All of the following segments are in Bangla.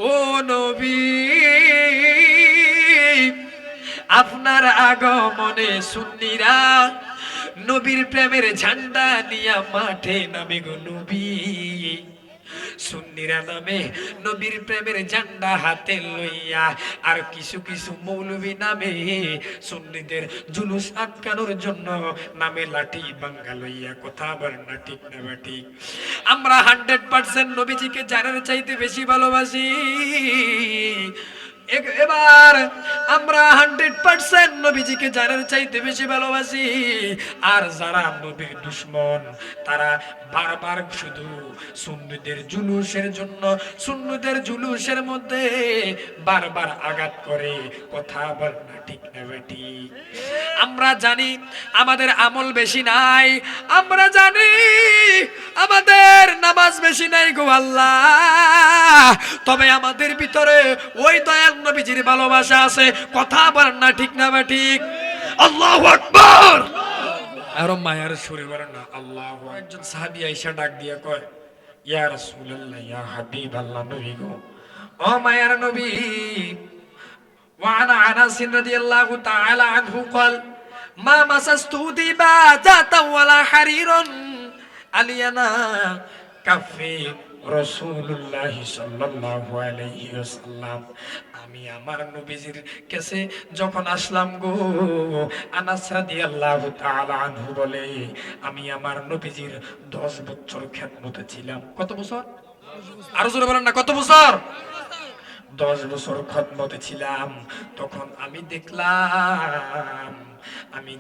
ও নবী, আপনার আগমনে সুন্নিরা নবীর প্রেমের ঝান্ডা নিয়া মাঠে নামে গো নবী। সুন্নিরা নামে নবীর প্রেমের ঝান্ডা হাতে লইয়া, আর কিছু কিছু মৌলবী নামে সুন্নিদের জুলুস আটকানোর জন্য নামে লাঠি বাঙ্গা লইয়া। কথা বলেন না ঠিক না ঠিক? আমরা 100% নবীজিকে জানার চাইতে বেশি ভালোবাসি। এবার আমরা 100% নবীজিকে জানার চাইতে বেশি ভালোবাসি। আর যারা নবীর দুশমন তারা বারবার শুধু সুন্নিদের জুলুসের জন্য, সুন্নিদের জুলুসের মধ্যে বারবার আঘাত করে। কথা বল না ঠিক না ঠিক? আমরা জানি আমাদের আমল বেশি নাই, আমরা জানি আমাদের নামাজ বেশি নাই গো আল্লাহ, তবে আমাদের ভিতরে ওই দয়াল নবীজির ভালোবাসা আছে। কথা বলেন না ঠিক না ঠিক? আল্লাহু আকবার। আর মায়ার সুরে বলেন না আল্লাহু। একজন সাহাবী আয়েশা ডাক দিয়া কয়, ইয়া রাসূলুল্লাহ, ইয়া হাবিবাল্লাহ, নবী গো, ও মায়ার নবী। وعن انس رضي الله تعالى عنه قال ما مسست ديباجة ولا حرير علينا كفي রাসূলুল্লাহ সাল্লাল্লাহু আলাইহি ওয়াসাল্লাম। আমি আমার নবীজির কাছে যখন আসলাম গো, আনাস রাদিয়াল্লাহু তাআলা আনহু বলে, আমি আমার নবীজির 10 বছর খেদমতে ছিলাম। কত বছর? আরো জোরে বলেন না, কত বছর? 10 বছর খেদমতে ছিলাম। তখন আমি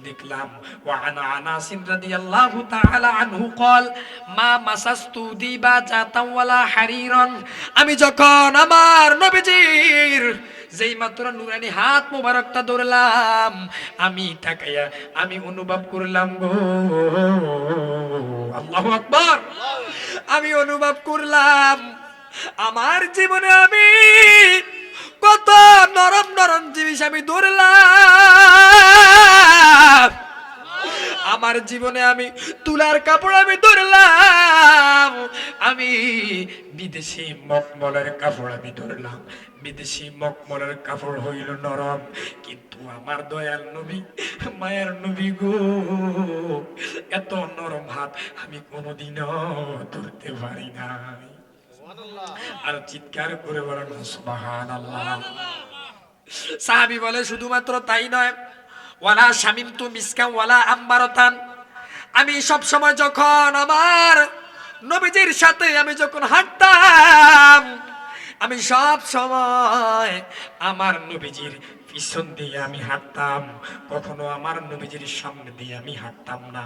দেখলাম ওয়ানা আনাস রাদিয়াল্লাহু তাআলা আনহু قال মা মাসাস্তু দিবাজাতান ওয়ালা হারিরান। আমি যখন আমার নবীজির যেই মাত্র নুরানি হাত মোবারকটা ধরলাম, আমি তাকায়া আমি অনুভব করলাম গো, আল্লাহু আকবার, আমি অনুভব করলাম আমার জীবনে আমি কত নরম নরম জিনিস আমি ধরলাম। আমার জীবনে আমি তুলার কাপড় আমি ধরলাম, আমি বিদেশি মখমলের কাপড় আমি ধরলাম। বিদেশি মখমলের কাপড় হইল নরম, কিন্তু আমার দয়াল নবী, মায়ার নবী গো, এত নরম হাত আমি কোনোদিনও ধরতে পারি নাই। আর চিৎকার করে বলেন সুবহানাল্লাহ। সাহাবী বলে শুধুমাত্র তাই নয়, ওয়ালা শামিমতু মিসকান ওয়ালা আম্বারাতান। আমি সব সময় যখন আমার নবীজির সাথে আমি যখন হাঁটতাম, আমি সব সময় আমার নবীজির পিছন দিয়ে আমি হাঁটতাম, কখনো আমার নবীজির সামনে দিয়ে আমি হাঁটতাম না।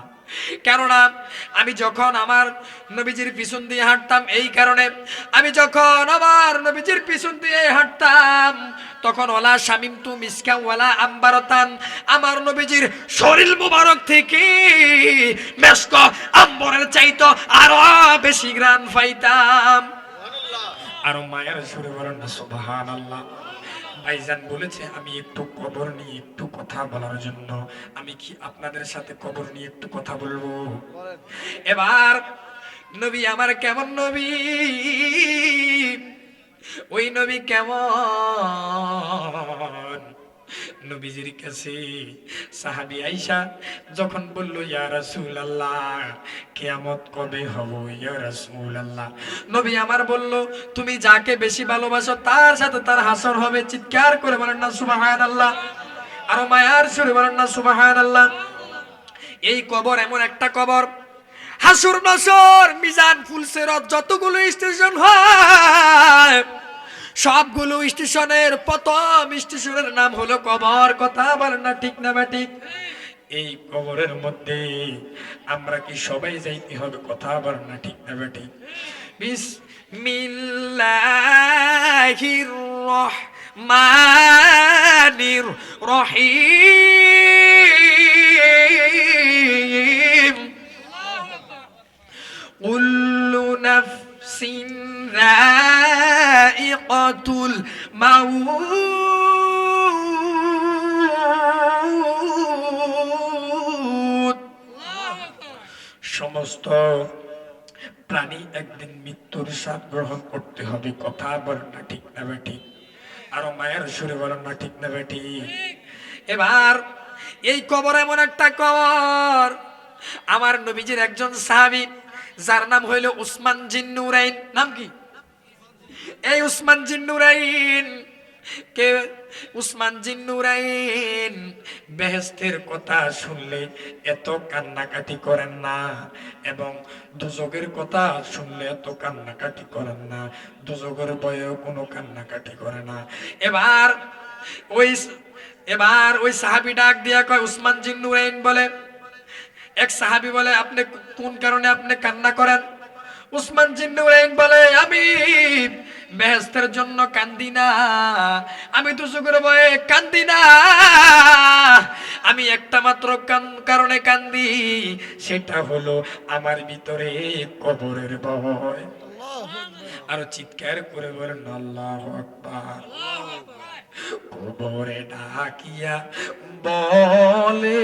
কেননা আমি যখন আমার নবীজির পিছন দিয়ে হাঁটতাম, এই কারণে আমি যখন আমার নবীজির পিছন দিয়ে হাঁটতাম তখন ওয়ালা শামিমতু মিসকা ওয়ালা আম্বারাতান, আমার নবীজির শরীর মোবারক থেকে মেশক আম্বরের চাইতো আরো বেশি ঘ্রাণ পাইতাম। আর মায়ের সুরে বলেন না সুবহানাল্লাহ। ভাইজান বলেছে আমি একটু কবর নিয়ে একটু কথা বলার জন্য, আমি কি আপনাদের সাথে কবর নিয়ে একটু কথা বলবো? এবার নবী আমার কেমন নবী, ওই নবী কেমন? নবীজির কাছে সাহাবী আয়েশা যখন বলল, ইয়া রাসূলুল্লাহ, কিয়ামত কবে হবে ইয়া রাসূলুল্লাহ? নবী আমার বলল, তুমি যাকে বেশি ভালোবাসো তার সাথে তার হাসর হবে। চিৎকার করে বলেন না সুবহানাল্লাহ। আর মায়ার সুরে বলেন না সুবহানাল্লাহ। এই কবর এমন একটা কবর, হাসর নাসর মিজান ফুলসিরাত যতগুলো স্টেশন হয় সবগুলো স্টেশনের প্রথম স্টেশনের নাম হলো কবর। কথা বলেন না ঠিক না ঠিক? এই কবরের মধ্যে আমরা কি সবাই যাইতে হবে? কথা বলেন না ঠিক না ঠিক? বিসমিল্লাহির রহমানির রহিম। কুল্লু নাফসিন যায়িকাতুল মাউত। সমস্ত প্রাণী একদিন মৃত্যুর স্বাদ গ্রহণ করতে হবে। কথা বলেন না ঠিক না বেটি? আরো মায়ের সুরে বলেন না ঠিক না বেটি? এবার এই কবর এমন একটা কবর, আমার নবীজির একজন সাহাবী যার নাম হইল উসমান জিন্নুরাইন। নাম কি? এই উসমান জিন্নুরাইন কে? উসমান জিন্নুরাইন বেহেশতের কথা শুনলে এত কান্নাকাটি করেন না, এবং দুজকের কথা শুনলে এত কান্নাকাটি করেন না, দুজকের ভয়েও কোনো কান্নাকাটি করে না। এবার ওই ওই সাহাবী ডাক দিয়া কয়, উসমান জিন্নুরাইন বলে, এক সাহাবী বলে, আপনি কোন কারণে আপনি কান্না করেন? উসমান জিন্নুরাইন বলে, আমি বেহেশতের জন্য কান্দি না, আমি দুজকের ভয়ে কান্দি না, আমি একটা মাত্র কারণে কান্দি, সেটা হলো আমার ভিতরে কবরের ভয়। আর চিৎকার করে বলেন আল্লাহু আকবার। কবরে ডাকিয়া বলে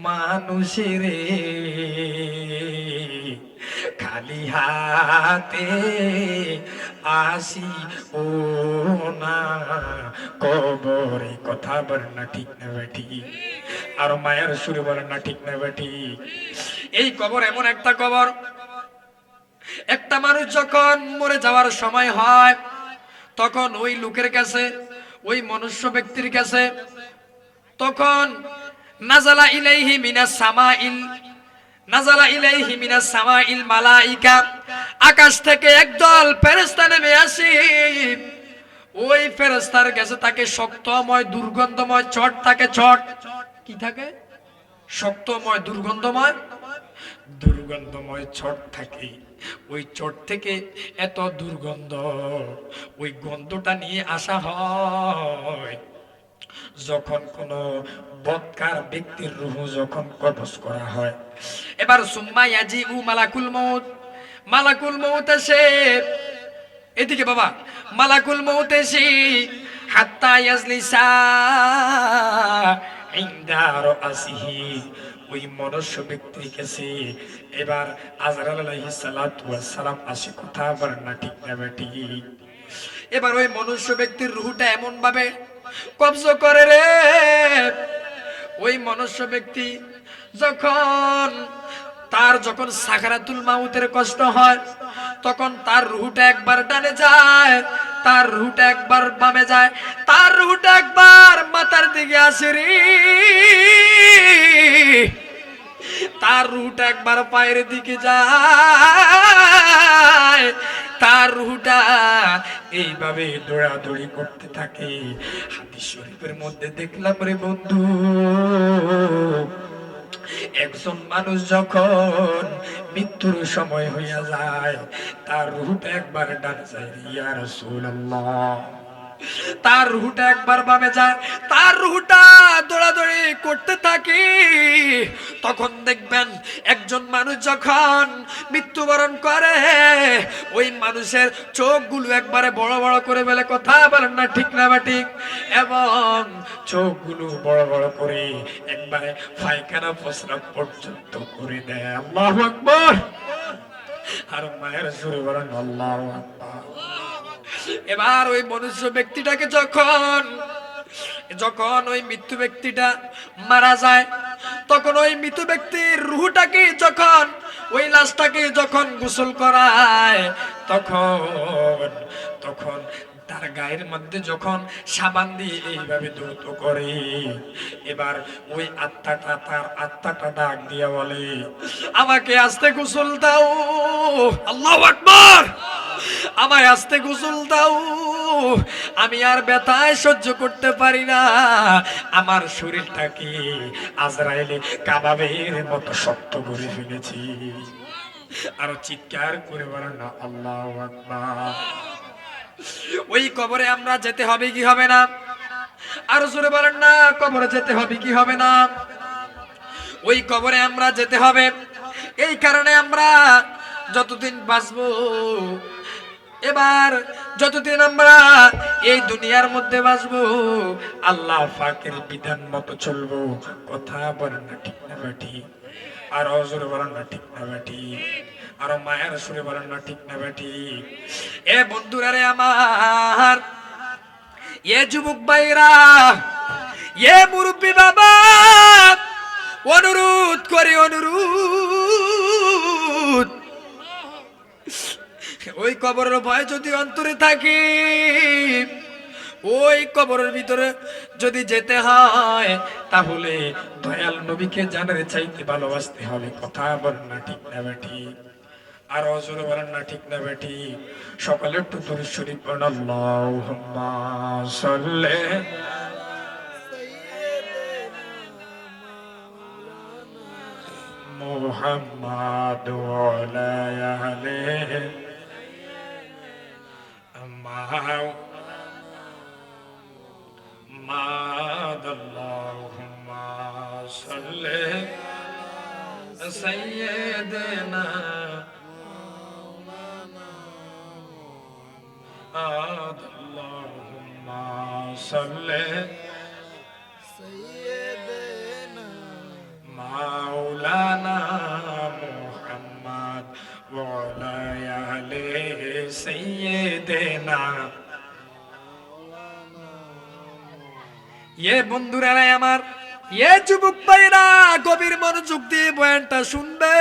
মানুষেরে, খালি হাতে আসি ও না কবরে। কথা বলেন না ঠিক না বেটি? আর মায়ের সুরে বলেন না ঠিক না বেটি? এই কবর এমন একটা কবর, একটা মানুষ যখন মরে যাওয়ার সময় হয়, তখন ওই লোকের কাছে, ওই মনুষ্য ব্যক্তির কাছে, তখন নাজালা ইলাইহি মিনাস সামাইল, নাজালা ইলাইহি মিনাস সামাইল মালাইকা, আকাশ থেকে একদল ফেরেশতা নেমে আসে। ওই ফেরেশতার কাছে তাকে শক্তময় দুর্গন্ধময় চট থাকে। চট কি থাকে? শক্তময় দুর্গন্ধময় চট থাকে। ওই চট থেকে এত দুর্গন্ধ, ওই গন্ধটা নিয়ে আসা হয় যখন কোন বদকার ব্যক্তির রূহ যখন কবজ করা হয়। এবার সুম্মা ইয়াজিউ মালাকুল মউত, মালাকুল মউত এসে, এদিকে বাবা, মালাকুল মউত এসে হাত্তা ইয়াজলিসা ইনদা রাসিহি, ওই মনুষ্য ব্যক্তির কাছে এবার আজরাইল আলাইহিস সালাতু ওয়াস সালাম আসে। কথা বলেন না ঠিক না বেটি? এবার ওই মনুষ্য ব্যক্তির রূহটা এমন ভাবে কবজ করে রে, ওই মনুষ্য ব্যক্তি যখন যখন সাকরাতুল মাউতের কষ্ট হয়, তখন তার রূহটা একবার ডানে যায়, তার রূহটা একবার বামে যায়, তার রূহটা একবার মাথার দিকে আসে রে, তার রূহটা একবার পায়ের দিকে যায়, তার রূহটা এইভাবে দৌড়াদৌড়ি করতে থাকে। হাদিস শরীফের মধ্যে দেখলাম রে বন্ধু, একজন মানুষ যখন মৃত্যুর সময় হইয়া যায়, তার রূহটা একবার ডানে যায়, ইয়া রাসূলুল্লাহ, তার রূহটা একবার বামে যায়, তার রূহটা দৌড়াদৌড়ি করতে থাকে। তখন দেখবেন একজন মানুষ যখন মৃত্যুবরণ করে, ওই মানুষের চোখগুলো একবারে বড় বড় করে ফেলে। কথা বলেন না ঠিক না বা ঠিক? এবং চোখগুলো বড় বড় করে একবারে পায়খানা প্রস্রাব পর্যন্ত করে দেয়। আল্লাহু আকবার। আর মায়ের সুরে বলেন আল্লাহু আকবার। এবার ওই মনুষ্য ব্যক্তিটাকে যখন ওই মৃত্যু ব্যক্তিটা মারা যায়, তখন ওই মৃত ব্যক্তির রূহটাকে যখন, ওই লাশটাকে যখন গোসল করায়, তখন তার গায়ের মধ্যে যখন সাবান দিয়ে এইভাবে ধৌত করে, এবার ওই আত্মাটা ডাক দিয়া বলে, আমাকে আস্তে গোসল দাও। আল্লাহু আকবার। আমায় আস্তে গোসল দাও, আমি আর ব্যথায় সহ্য করতে পারি না, আমার শরীরটাকে আজরাইলে কাবাবের মতো শক্ত করে ফেলেছি। আর চিৎকার করে বলেন না আল্লাহু আকবার। ওই কবরে আমরা যেতে হবে কি হবে না? আর জোরে বলেন না, কবরে যেতে হবে কি হবে না? ওই কবরে আমরা যেতে হবে। এই কারণে আমরা যতদিন বাঁচবো, এবার যতদিন আমরা এই দুনিয়ার মধ্যে বাঁচবো, আল্লাহ পাকের বিধান মতো চলবো। কথা বলেন না ঠিক না বেঠি? আর জোরে বলেন না ঠিক না বেটি, আর মায়ের সুরে বলেন না ঠিক না বেটি। এ বন্ধুরা রে আমার, এ যুবক ভাইরা, এ মুরব্বী বাবা, অনুরোধ করি অনুরোধ, ওই কবরের ভয় যদি অন্তরে থাকে, ওই কবরের ভিতরে যদি যেতে হয়, তাহলে দয়াল নবীকে জানের চাইতে ভালোবাসতে হবে। কথা বলেন না ঠিক না বেটি, আর জোরে বলেন না ঠিক না বেটি। সকালে একটু দরুদ শরীফ পড়েন, আল্লাহুম্মা সাল্লি মুহাম্মাদ ওয়া আলা আলিহি আল্লাহুম্মা সাল্লি সাইয়্যিদিনা আল্লাহুম্মা সাল্লি সাইয়্যিদিনা মাওলানা মুহাম্মদ ওয়া আলা আলিহি সাইয়্যিদিনা। এ বন্ধুরা আমার, এ যুবক ভাইরা, গভীর মনোযোগ দিয়ে বয়ানটা শুনবে।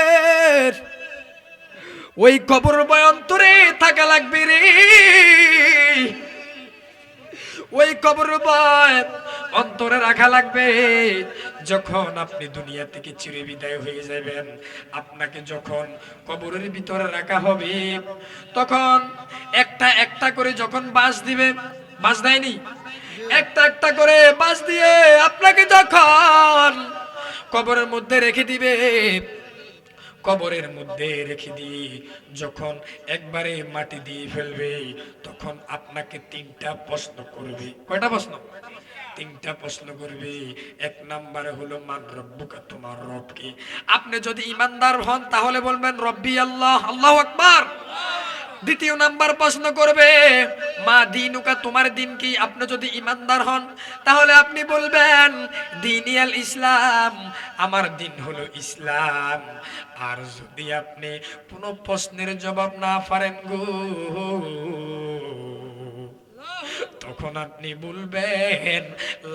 ওই কবর ভয় অন্তরে থাকা লাগবে রে, ওই কবর ভয় অন্তরে রাখা লাগবে। যখন আপনি দুনিয়া থেকে চিরে বিদায় হয়ে যাবেন, আপনাকে যখন কবরের ভিতরে রাখা হবে, তখন একটা একটা করে যখন বাঁশ দিবে, বাঁশ দেয়নি, একটা একটা করে বাঁশ দিয়ে আপনাকে যখন কবরের মধ্যে রেখে দিবে, কবরের মধ্যে রেখে দিয়ে যখন একবারে মাটি দিয়ে ফেলবে, তখন আপনাকে তিনটা প্রশ্ন করবে। কয়টা প্রশ্ন? তিনটা প্রশ্ন করবে। এক নাম্বারে হলো মান রব্বুকা, তোমার রব কি? আপনি যদি ইমানদার হন তাহলে বলবেন রব্বি আল্লাহ, আল্লাহু আকবার। দ্বিতীয় নাম্বার প্রশ্ন করবে মা দিনুকা, তোমার দিন কি? আপনি যদি ইমানদার হন তাহলে আপনি বলবেন দিনিয়াল ইসলাম, আমার দিন হলো ইসলাম। আর যদি আপনি কোনো প্রশ্নের জবাব না পারেন গো, তখন আপনি বলবেন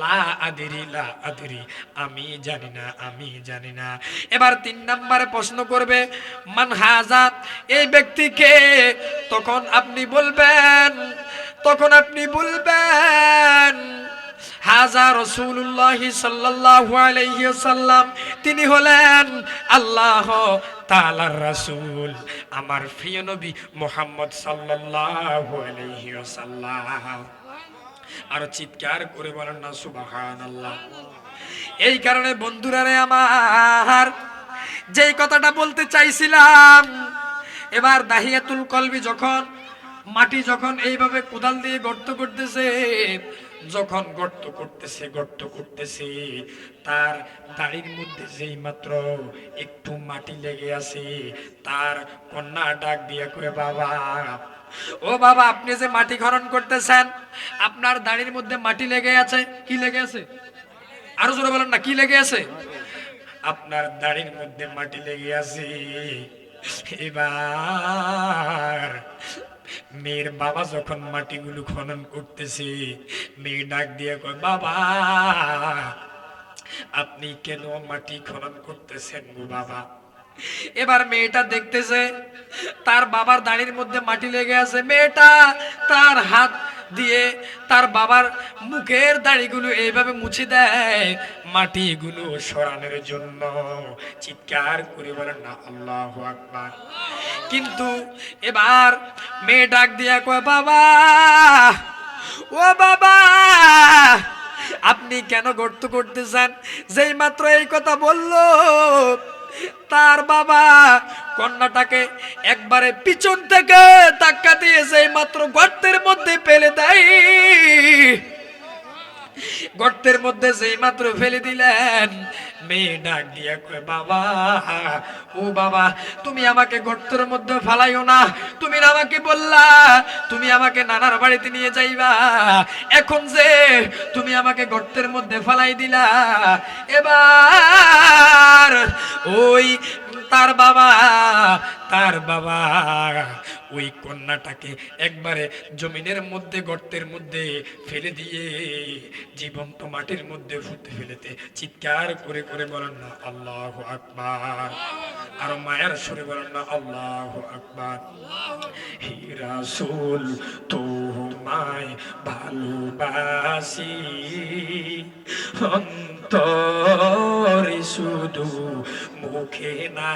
লা আদরি, লা আদরি, আমি জানি না, আমি জানি না। এবার তিন নম্বরে প্রশ্ন করবে মান হাজা, এই ব্যক্তিকে? তখন আপনি বলবেন, তখন আপনি বলবেন হাজা রাসূলুল্লাহ সাল্লাল্লাহু আলাইহি ওয়াসাল্লাম, তিনি হলেন আল্লাহ তাআলার রাসূল, আমার প্রিয় নবী মুহাম্মদ সাল্লাল্লাহু আলাইহি ওয়াসাল্লাম। আর চিৎকার করে বলেন না সুবহানাল্লাহ। এই কারণে বন্ধুরা রে আমার, যেই কথাটা বলতে চাইছিলাম, এবার দাহিয়াতুল কলবি যখন মাটি যখন এইভাবে কোদাল দিয়ে গর্ত করতেছে, যখন গর্ত করতেছে গর্ত করতেছে, তার দাড়ির মধ্যে যেই মাত্র একটু মাটি লেগে আছে, তার কন্যা ডাক দিয়া কয়ে বাবা, ও বাবা, আপনি যে মাটি খনন করতেছেন, আপনার দাড়ির মধ্যে মাটি লেগে আছে। কি লেগে আছে? আরো জোরে বলেন না, কি লেগে আছে? আপনার দাড়ির মধ্যে মাটি লেগে আছে। এবার মেয়ের বাবা যখন মাটিগুলো খনন করতেছে, মেয়ে ডাক দিয়ে কয় বাবা, আপনি কেন মাটি খনন করতেছেন গো বাবা? এবার মেয়েটা দেখতেছে তার বাবার দাড়ির মধ্যে মাটি লেগে আছে, মেয়েটা তার হাত দিয়ে তার বাবার মুখের দাড়িগুলো এইভাবে মুছে দেয় মাটিগুলো সরানোর জন্য। চিৎকার করে বলেন না আল্লাহু আকবার। কিন্তু এবার মেয়ে ডাক দিয়া কয় বাবা, ও বাবা, আপনি কেন গর্ত করতেছেন? যেই মাত্র এই কথা বললো, তার বাবা কন্যাটাকে একবারে পিছন থেকে ধাক্কা দিয়ে সেই মাত্র গর্তের মধ্যে ফেলে দেয়। গর্তের মধ্যে যেই মাত্র ফেলে দিলেন, মেয়ে ডাক দিয়া কয় বাবা, ও বাবা, তুমি আমাকে গর্তের মধ্যে ফালাইও না। তুমি না আমাকে বললা তুমি আমাকে নানার বাড়িতে নিয়ে যাইবা, এখন যে তুমি আমাকে গর্তের মধ্যে ফালাই দিলা, এবার ওই তার বাবা তার বাবা ওই কন্যাটাকে একবারে জমিনের মধ্যে গর্তের মধ্যে ফেলে দিয়ে জীবন্ত মাটির মধ্যে ফুটে ফেলেতে চিৎকার করে করে বলেন না আল্লাহু আকবার। আর মায়ের সুরে বলেন না আল্লাহু আকবার। হে রাসূল তোমায় ভালোবাসি অন্তরে শুধু মুখে না,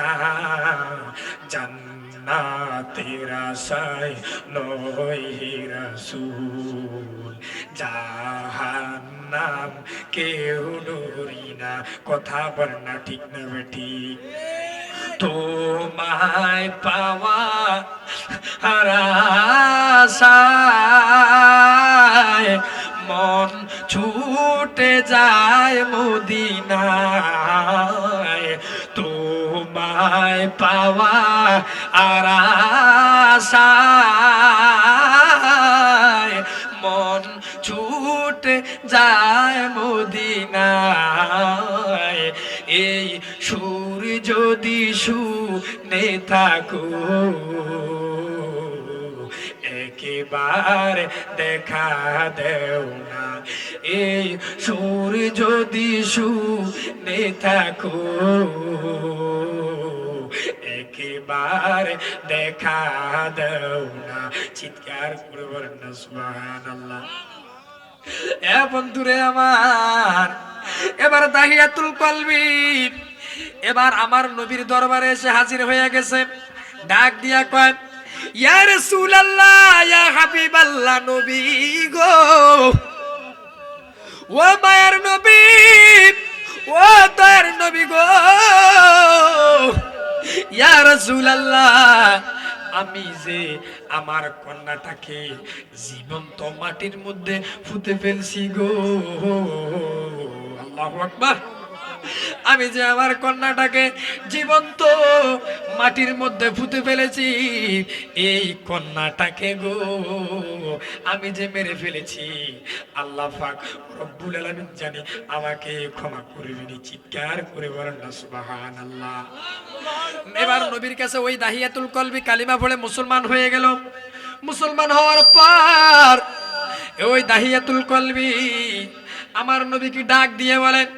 জান্নাতের আশায় নয় হে রাসূল, জাহান্নাম কেউ ডরি না। কথা বল না ঠিক না বেঠিক? তোমায় পাওয়া আর আশায় মন ছুটে যায় মদিনায়, তোমায় পাওয়া আর আশায় মন ছুটে যায় মদিনায়। এই সুর যদি শুনে থাকো একেবার দেখা দেও না, এই সুর যদি শুনে থাকো একেবার দেখা দেও না। চিৎকার করে বলেন না সুবহানাল্লাহ। এ বন্ধুরে আমার, এবার দাহিয়াতুল কলবি এবার আমার নবীর দরবারে এসে হাজির হয়ে গেছে। ডাক দিয়া কয় ইয়া রাসূলুল্লাহ, ইয়া হাবিবাল্লাহ, নবী গো, ও মায়ের নবী, ও দয়ার নবী গো, ইয়া রাসূলুল্লাহ, আমি যে আমার কন্যাটাকে জীবন্ত মাটির মধ্যে ফুটে ফেলছি গো। আল্লাহু আকবার। আমি যে আমার কন্যাটাকে জীবন্ত মাটির মধ্যে ফুটে ফেলেছি, এই কন্যাটাকে গো আমি যে মেরে ফেলেছি, আল্লাহ পাক রব্বুল আলামিন জানি আমাকে ক্ষমা করবেন। চিৎকার করে বলেন না সুবহানাল্লাহ। এবার নবীর কাছে ওই দাহিয়াতুল কলবি কালিমা পড়ে মুসলমান হয়ে গেল। মুসলমান হওয়ার পর ওই দাহিয়াতুল কলবি আমার নবীকে ডাক দিয়ে বলেন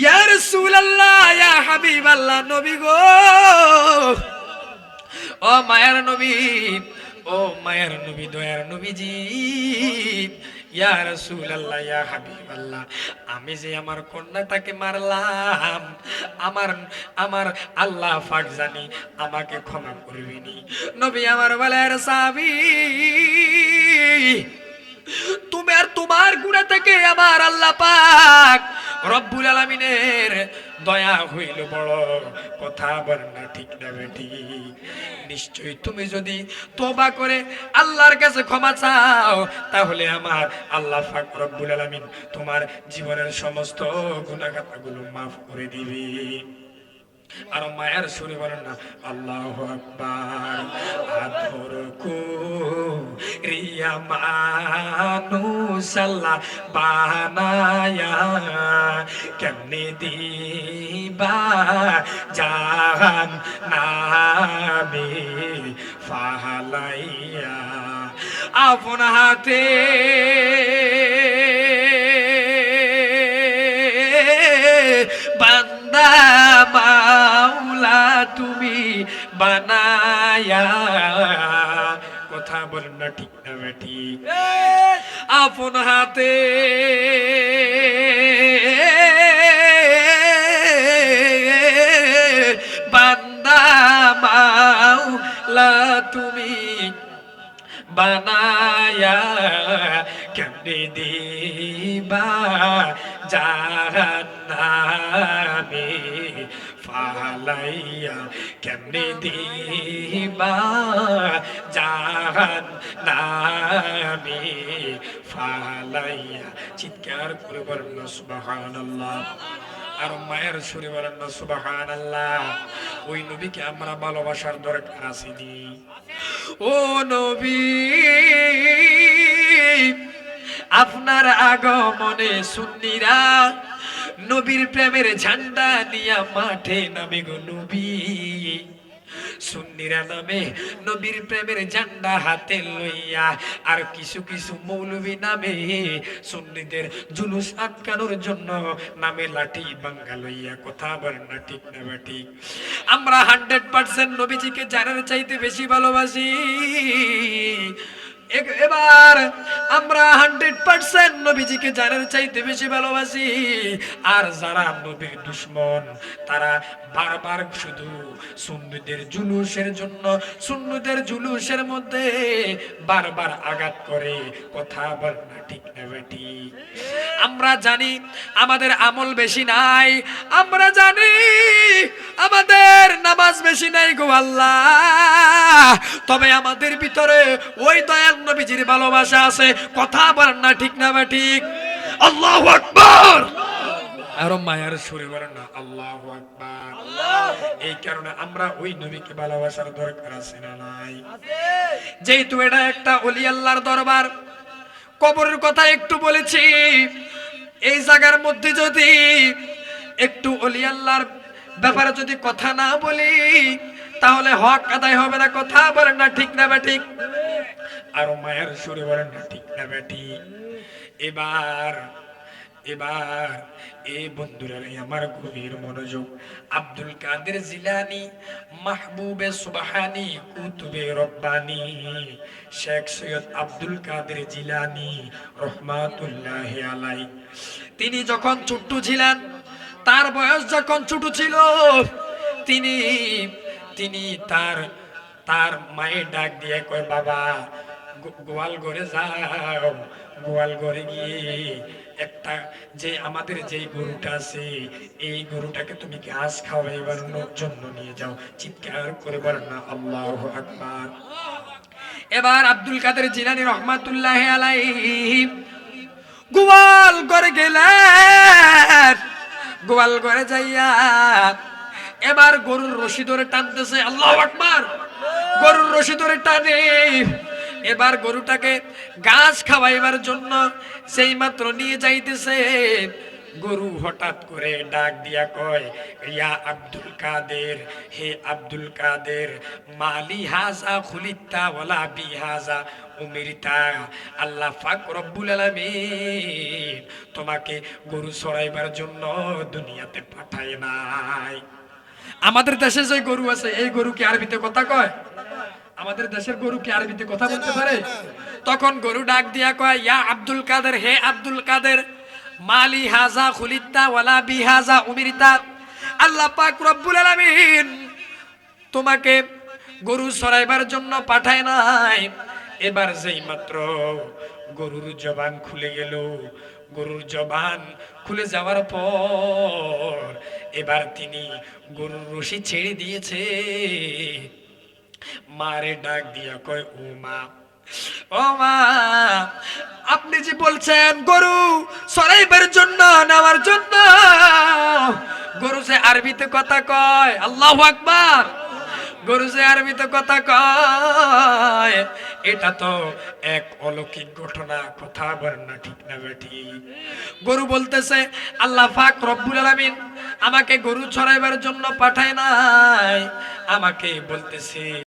ইয়া রাসূলুল্লাহ, ইয়া হাবিবাল্লাহ, নবী গো, ও মায়ের নবী, ও মায়ের নবী, দয়ার নবীজি, ইয়া রাসূলুল্লাহ, ইয়া হাবিবাল্লাহ, আমি যে আমার কন্যাটাকে মারলাম, আমার আল্লাহ পাক জানি আমাকে ক্ষমা করবেনি। নবী আমার বলেন সাহাবী, তুমি আর তোমার গুনাহ থেকে আমার আল্লাহ পাক রব্বুল আলামিনের দয়া হইল বড়। কথা বল না ঠিক না বেঠিক? নিশ্চয়ই তুমি যদি তওবা করে আল্লাহর কাছে ক্ষমা চাও, তাহলে আমার আল্লাহ পাক রব্বুল আলামিন তোমার জীবনের সমস্ত গুনাহ খাতাগুলো মাফ করে দিবে। আর মায়ের সুরে বলেন না আল্লাহু আকবার। আধর কো রিয়া মানুষ আল্লাহ বানায়া, কেমনে দিবা জাহান নামে ফালাইয়া, আপন হাতে বান্দা মাওলা তুমি বানায়া। কথা বলেন না ঠিক না বেঠিক? আপন হাতে বান্দা মাওলা তুমি বানায়া, কেমনে দিবা জাহান্নামে ফালাইয়া, কেমনে দিবা জাহান্নামে ফালাইয়া। চিৎকার করে বলেন সুবহানাল্লাহ। আর মায়ের সুরে বলেন না সুবহানাল্লাহ। ওই নবীকে আমরা ভালোবাসার দরকার আছে নি? ও নবী, আপনার আগমনে সুন্নিরা নবীর প্রেমের ঝান্ডা নিয়ে মাঠে নামে গো নবী। সুন্নিরা নামে নবীর প্রেমের ঝান্ডা হাতে লইয়া, আর কিছু কিছু মৌলবী নামে সুন্নিদের জুলুস আটকানোর জন্য নামে লাঠি বাঙ্গা লইয়া। কথা বলেন না ঠিক না ঠিক? আমরা 100% নবীজিকে জানার চাইতে বেশি ভালোবাসি। এবার আমরা 100% নবীজিকে জানার চাইতে বেশি ভালোবাসি। আর যারা নবীর দুশমন তারা বারবার শুধু সুন্নিদের জুলুসের জন্য, সুন্নিদের জুলুসের মধ্যে বারবার আঘাত করে। কথা বল না ঠিক না বেটি? আমরা জানি আমাদের আমল বেশি নাই, আমরা জানি আমাদের নামাজ বেশি নাই গো আল্লাহ, তবে আমাদের ভিতরে ওই দয়াল নবীজির ভালোবাসা আছে। কথা বলেন না ঠিক না ঠিক? আল্লাহু আকবার। আর মায়ের সুরে বলেন না আল্লাহু আকবার। এই কারণে আমরা ওই নবীকে ভালোবাসার দরকার আছে না নাই? যেহেতু এটা একটা ওলি আল্লাহর দরবার, কবরের কথা একটু বলেছি, এই জায়গার মধ্যে যদি একটু ওলি আল্লাহর ব্যাপারে যদি কথা না বলি তাহলে হক আদায় হবে না। কথা বলেন না ঠিক না ঠিক? আর মায়ের সুরে বলেন না ঠিক না ঠিক? এবার এবার এই বন্ধুরা আমার গভীর মনোযোগ। আব্দুল কাদের জিলানী, মাহবুবে সুবহানী, কুতুবে রব্বানী, শেখ সৈয়দ আব্দুল কাদের জিলানী রহমাতুল্লাহি আলাইহি, তিনি যখন ছোট্ট ছিলেন, তার বয়স যখন ছোট ছিল, তিনি তিনি তার তার মায়ের ডাক দিয়ে কয়, বাবা গোয়াল ঘরে যাও, গোয়াল ঘরে গিয়ে একটা যে আমাদের যে গরুটা আছে এই গরুটাকে তুমি ঘাস খাওয়াইবার জন্য নিয়ে যাও। চিৎকার করে বলেন না আল্লাহু আকবার। এবার আব্দুল কাদের জিলানী রহমাতুল্লাহি আলাইহি গোয়াল ঘরে গেলেন। গোয়াল ঘরে যাইয়া এবার গরুর রশি ধরে টানতেছে। আল্লাহু আকবার। গরুর রশি ধরে টানে। এবার গরুটাকে ঘাস খাওয়াইবার জন্য সেই মাত্র নিয়ে যাইতেছে, গরু হঠাৎ করে ডাক দিয়া কয়, ইয়া আব্দুল কাদের, হে আব্দুল কাদের, মালি হাজা খুলিতা ওয়ালা বিহাজা উমিরতা, আল্লাহ পাক রব্বুল আলামিন তোমাকে গরু চড়াইবার জন্য দুনিয়াতে পাঠায় নাই। আমাদের দেশে যে গরু আছে এই গরু কি আরবিতে কথা কয়? আমাদের দেশের গরু কি আরবিতে কথা বলতে পারে? তখন গরু ডাক দিয়া কয়, ইয়া আব্দুল কাদের, হে আব্দুল কাদের, মালি হাজা খুলিতা ওয়ালা বিহাজা উমিরতা, আল্লাহ পাক রব্বুল আলামিন তোমাকে গরু চড়াইবার জন্য পাঠায় নাই। এবার যেই মাত্র গরুর জবান খুলে গেল, গরুর জবান খুলে যাওয়ার পর এবার তিনি গরুর রশি ছেড়ে দিয়েছে। মারে ডাক দিয়া কয়, ও মা, ও মা, আপনি যে বলছেন গরু চড়াইবার জন্য নেওয়ার জন্য, গরু যে আরবিতে কথা কয়। আল্লাহু আকবার। গরু যে আরবিতে কথা কয়, এটা তো এক অলৌকিক ঘটনা। কথা বলেন না ঠিক না বেটি? গরু বলতেছে, আল্লাহ পাক রব্বুল আলামিন আমাকে গরু চড়াইবার জন্য পাঠায় নাই, আমাকে বলতেছে